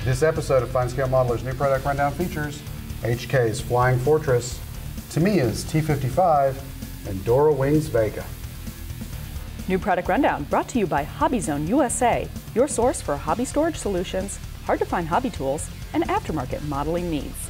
This episode of FineScale Modeler's New Product Rundown features HK's Flying Fortress, Tamiya's T-55, and Dora Wings Vega. New Product Rundown brought to you by Hobby Zone USA, your source for hobby storage solutions, hard-to-find hobby tools, and aftermarket modeling needs.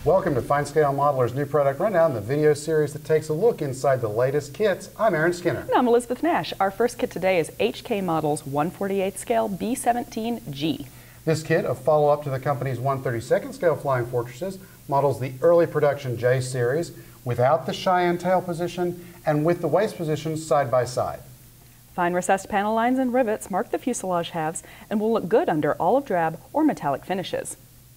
Welcome to FineScale Modeler's New Product Rundown, the video series that takes a look inside the latest kits. I'm Aaron Skinner. And I'm Elizabeth Nash. Our first kit today is HK Model's 1/48 scale B-17G. This kit, a follow-up to the company's 1/32 scale Flying Fortresses, models the early production J series without the Cheyenne tail position and with the waist positions side by side. Fine recessed panel lines and rivets mark the fuselage halves and will look good under olive drab or metallic finishes.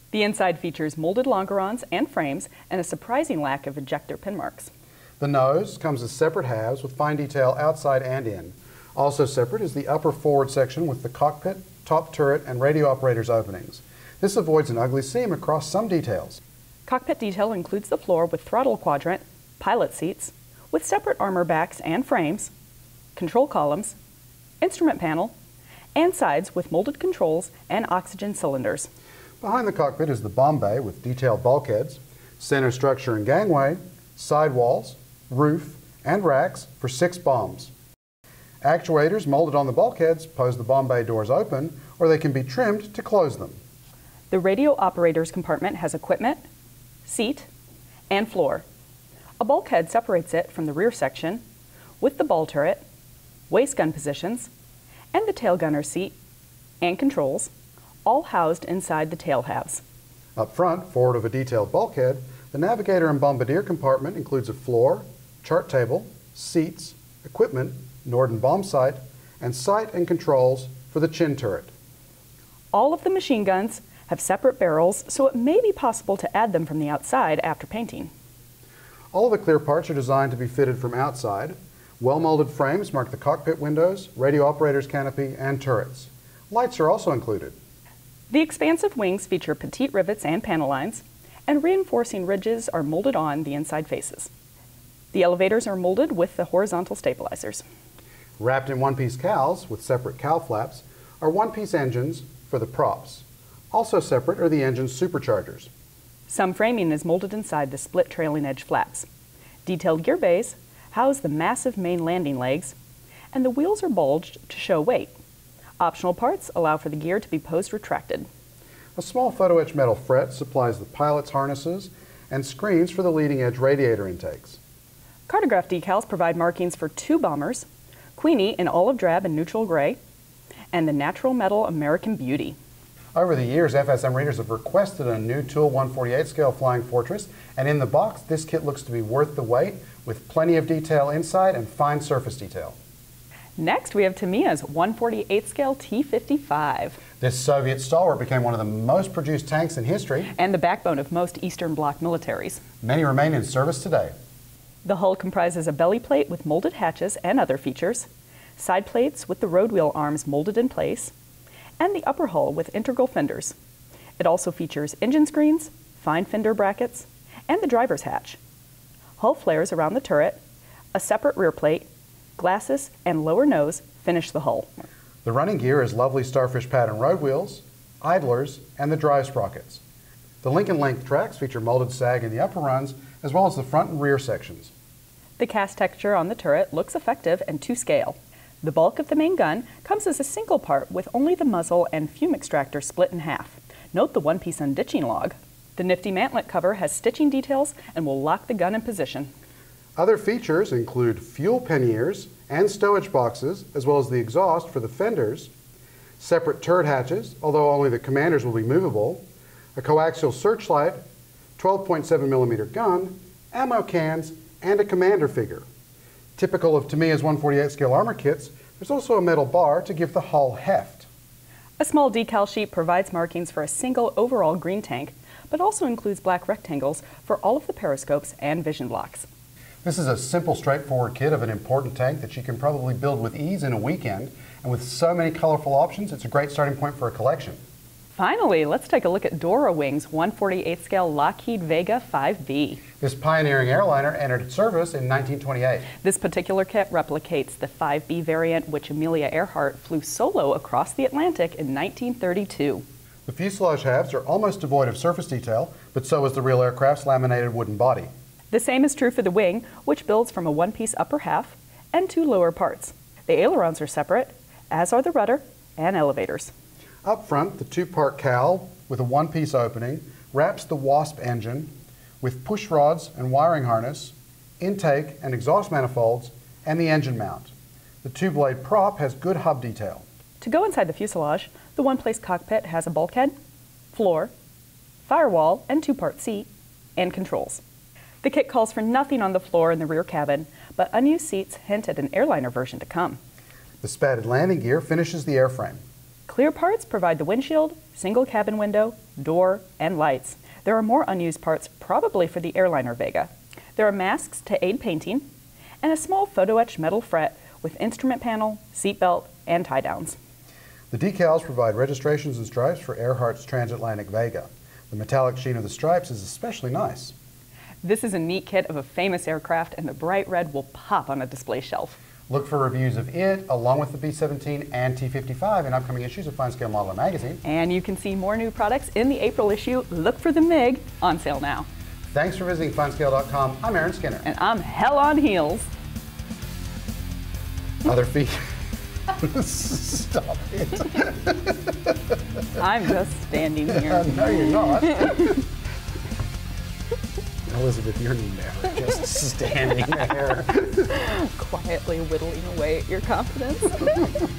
The inside features molded longerons and frames and a surprising lack of ejector pin marks. The nose comes as separate halves with fine detail outside and in. Also separate is the upper forward section with the cockpit, top turret, and radio operators openings. This avoids an ugly seam across some details. Cockpit detail includes the floor with throttle quadrant, pilot seats, with separate armor backs and frames, control columns, instrument panel, and sides with molded controls and oxygen cylinders. Behind the cockpit is the bomb bay with detailed bulkheads, center structure and gangway, sidewalls, roof, and racks for 6 bombs. Actuators molded on the bulkheads pose the bomb bay doors open, or they can be trimmed to close them. The radio operator's compartment has equipment, seat, and floor. A bulkhead separates it from the rear section with the ball turret, waist gun positions, and the tail gunner seat and controls, all housed inside the tail halves. Up front, forward of a detailed bulkhead, the navigator and bombardier compartment includes a floor, chart table, seats, equipment, Norden bomb sight, and sight and controls for the chin turret. All of the machine guns have separate barrels, so it may be possible to add them from the outside after painting. All of the clear parts are designed to be fitted from outside. Well-molded frames mark the cockpit windows, radio operator's canopy, and turrets. Lights are also included. The expansive wings feature petite rivets and panel lines, and reinforcing ridges are molded on the inside faces. The elevators are molded with the horizontal stabilizers. Wrapped in one-piece cowls with separate cowl flaps are one-piece engines for the props. Also separate are the engine's superchargers. Some framing is molded inside the split trailing edge flaps. Detailed gear bays house the massive main landing legs, and the wheels are bulged to show weight. Optional parts allow for the gear to be post-retracted. A small photo-etched metal fret supplies the pilot's harnesses and screens for the leading-edge radiator intakes. Cartograph decals provide markings for 2 bombers, Queenie in olive drab and neutral gray, and the natural metal American Beauty. Over the years, FSM readers have requested a new tool 1/48 scale Flying Fortress, and in the box, this kit looks to be worth the wait with plenty of detail inside and fine surface detail. Next, we have Tamiya's 1/48 scale T-55. This Soviet stalwart became one of the most produced tanks in history, And the backbone of most Eastern Bloc militaries. Many remain in service today. The hull comprises a belly plate with molded hatches and other features, side plates with the road wheel arms molded in place, and the upper hull with integral fenders. It also features engine screens, fine fender brackets, and the driver's hatch. Hull flares around the turret, a separate rear plate, glasses, and lower nose finish the hull. The running gear is lovely starfish pattern road wheels, idlers, and the drive sprockets. The Lincoln length tracks feature molded sag in the upper runs, as well as the front and rear sections. The cast texture on the turret looks effective and to scale. The bulk of the main gun comes as a single part with only the muzzle and fume extractor split in half. Note the one-piece unditching log. The nifty mantlet cover has stitching details and will lock the gun in position. Other features include fuel panniers and stowage boxes, as well as the exhaust for the fenders, separate turret hatches, although only the commanders will be movable, a coaxial searchlight, 12.7mm gun, ammo cans, and a commander figure. Typical of Tamiya's 1/48 scale armor kits, there's also a metal bar to give the hull heft. A small decal sheet provides markings for a single overall green tank, but also includes black rectangles for all of the periscopes and vision blocks. This is a simple, straightforward kit of an important tank that you can probably build with ease in a weekend, and with so many colorful options, it's a great starting point for a collection. Finally, let's take a look at Dora Wings 1/48 scale Lockheed Vega 5B. This pioneering airliner entered service in 1928. This particular kit replicates the 5B variant, which Amelia Earhart flew solo across the Atlantic in 1932. The fuselage halves are almost devoid of surface detail, but so is the real aircraft's laminated wooden body. The same is true for the wing, which builds from a one-piece upper half and two lower parts. The ailerons are separate, as are the rudder and elevators. Up front, the two-part cowl with a one-piece opening wraps the Wasp engine with push rods and wiring harness, intake and exhaust manifolds, and the engine mount. The two-blade prop has good hub detail. To go inside the fuselage, the one-place cockpit has a bulkhead, floor, firewall and two-part seat, and controls. The kit calls for nothing on the floor in the rear cabin, but unused seats hint at an airliner version to come. The spatted landing gear finishes the airframe. Clear parts provide the windshield, single cabin window, door, and lights. There are more unused parts, probably for the airliner Vega. There are masks to aid painting, and a small photo-etched metal fret with instrument panel, seat belt, and tie-downs. The decals provide registrations and stripes for Earhart's transatlantic Vega. The metallic sheen of the stripes is especially nice. This is a neat kit of a famous aircraft, and the bright red will pop on a display shelf. Look for reviews of it, along with the B-17 and T-55 in upcoming issues of FineScale Modeler magazine. And you can see more new products in the April issue. Look for the MiG, on sale now. Thanks for visiting FineScale.com. I'm Aaron Skinner. And I'm hell on heels. Other features. Stop it. I'm just standing here. No, you're not. Elizabeth, you're never just standing there. Quietly whittling away at your confidence.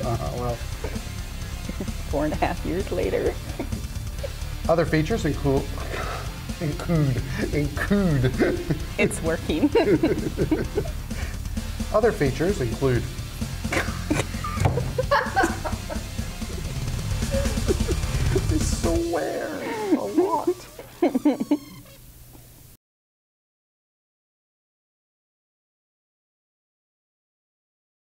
Well. 4.5 years later. Other features include. It's working. Other features include. I swear.